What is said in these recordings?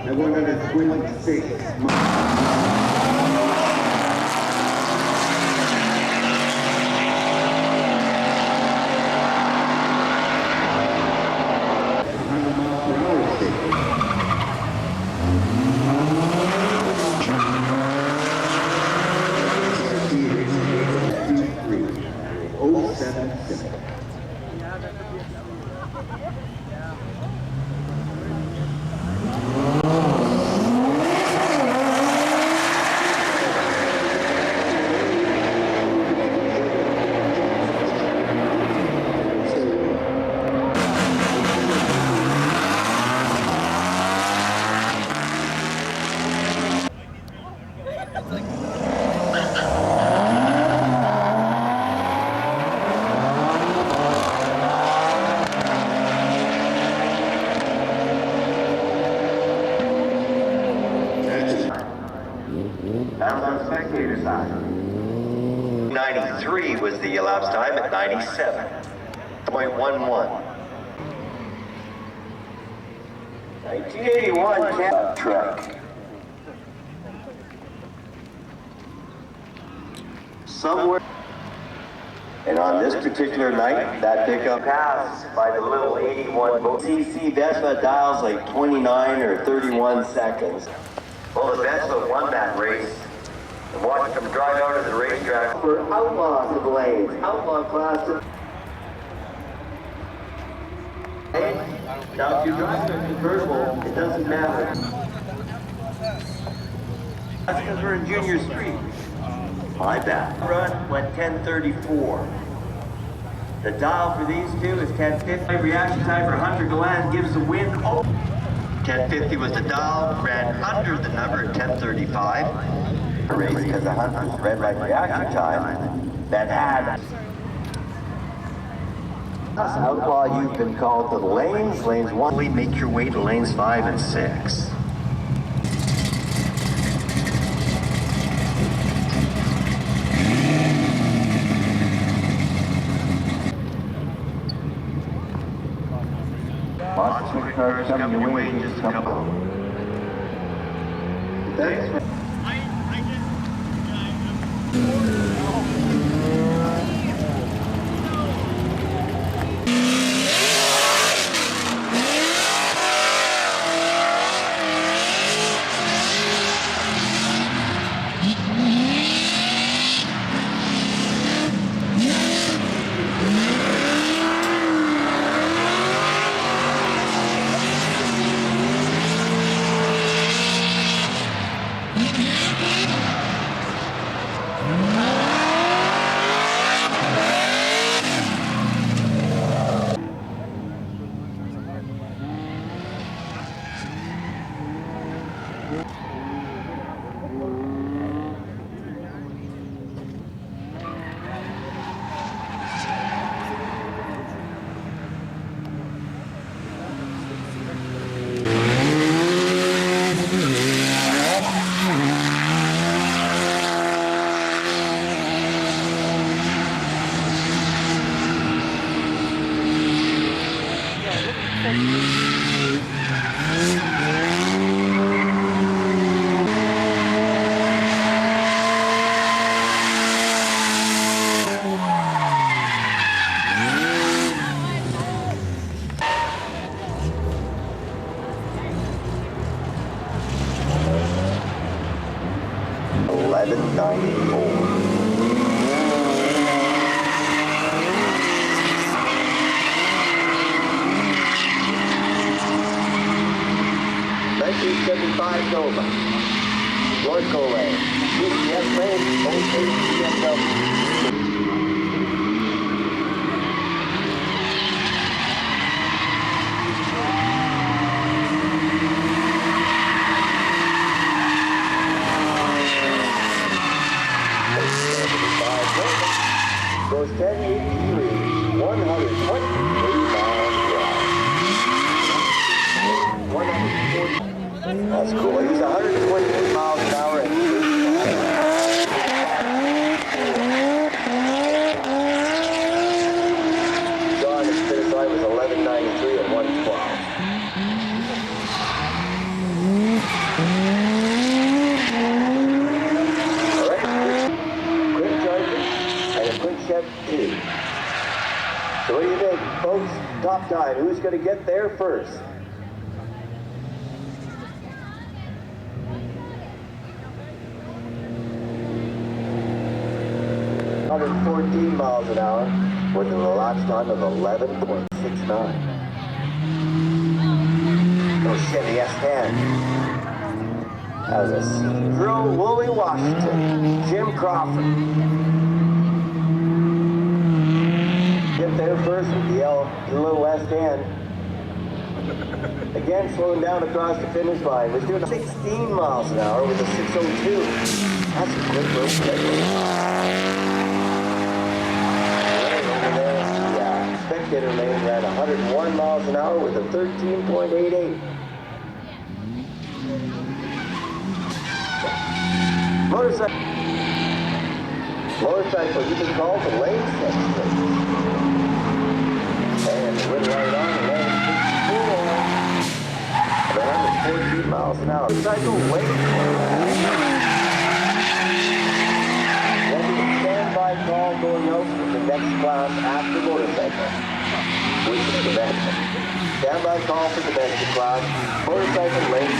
at 126 miles. 100 miles per hour stick. That was on spectator side. 93 was the elapsed time at 97.11. 1981 cab truck. Somewhere. And on this particular night, that pickup passed by the little 81 cc Vespa dials like 29 or 31 seconds. Well, the Vespa won that race. And watched them drive out of the racetrack for outlaws of lanes, outlaw classes. Now, if you drive a convertible, it doesn't matter. That's because we're in Junior Street. My bad. Run went 1034. The dial for these two is 1050. Reaction time for Hunter Galan gives the win. 1050 was the dial, ran under the number at 1035. Race because the Hunter's red light reaction time that had outlaw. You've been called to the lanes 1. Make your way to lanes 5 and 6. Lots of cars coming your way in just a couple. Thanks. Nova, Norco Lane, UCS Lane, OKCSW. Goes 1083, 123 miles per hour. 140. That's cool. He's 128 miles an hour and John, his finish line was 1193 at 112. 2. So what do you think, folks? Top time, who's going to get there first? 114 miles an hour with an elapsed time of 11.69. Oh, Chevy S10. That was a Drew Woolley Washington, Jim Crawford. Get there first with the little West End. Again, slowing down across the finish line. Was doing 16 miles an hour with a 602. That's a quick little spectator lane ran 101 miles an hour with a 13.88. Motorcycle, you can call the lane section. And it went right on lane 64. 114 miles an hour. Motorcycle, wait for standby call going out for the next class after motorcycle. Which is domestic. Standby call for domestic class. Motorcycle lane 6.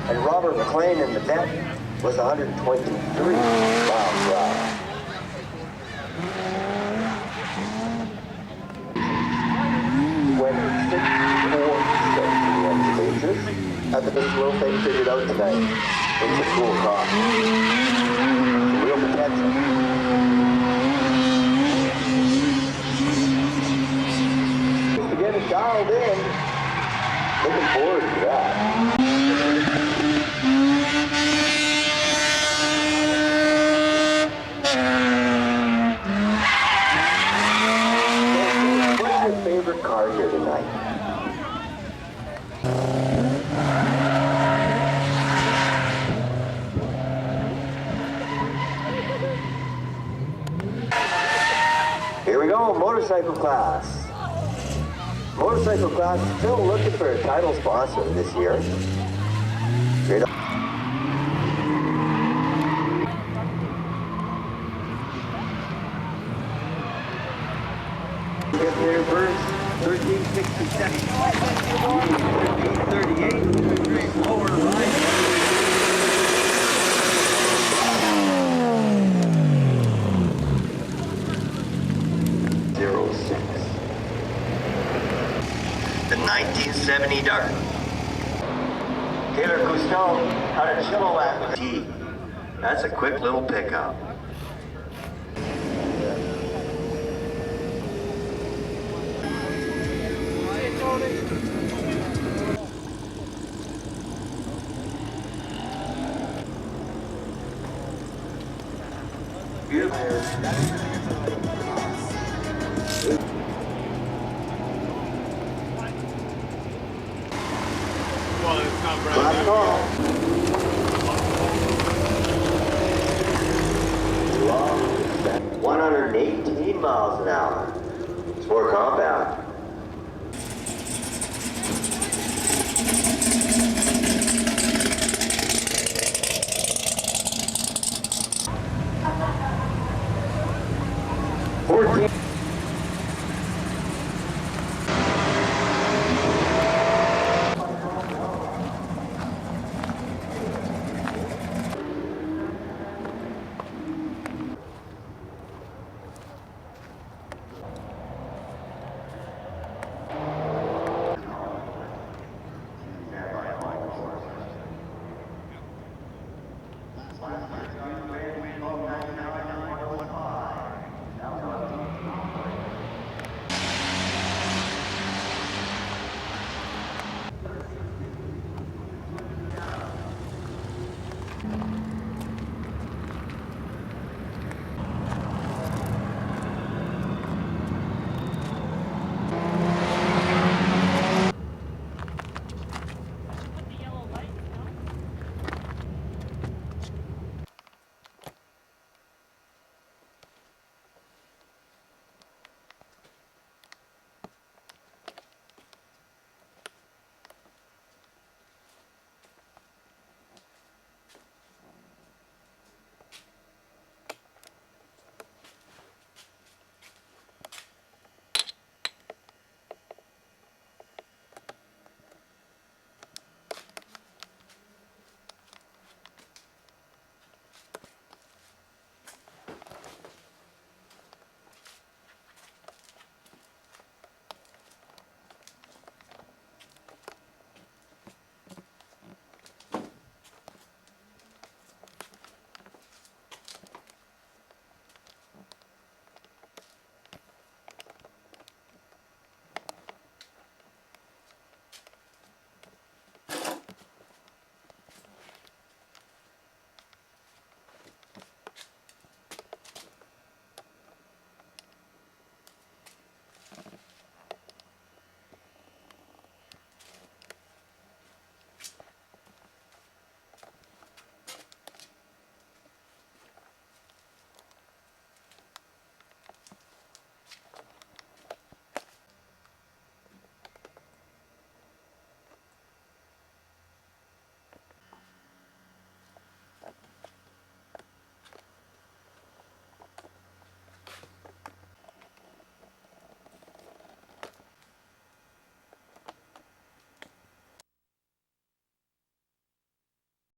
And Robert McLean in the vet was 123 miles per hour. Went 6-4-6 in the end of the majors. Had the big little thing figured out tonight. It's a cool car. Real potential. Just to get it dialed in. Looking forward to that. What's your favorite car here tonight? Here we go, motorcycle class. Motorcycle class is still looking for a title sponsor this year. Get there first, 1367. 1338. Slower line. 06. The 1970 Dart. Taylor Cousteau out of Chilliwack with T. That's a quick little pickup. Beautiful. Last call. 118 miles an hour. It's more compact. $14.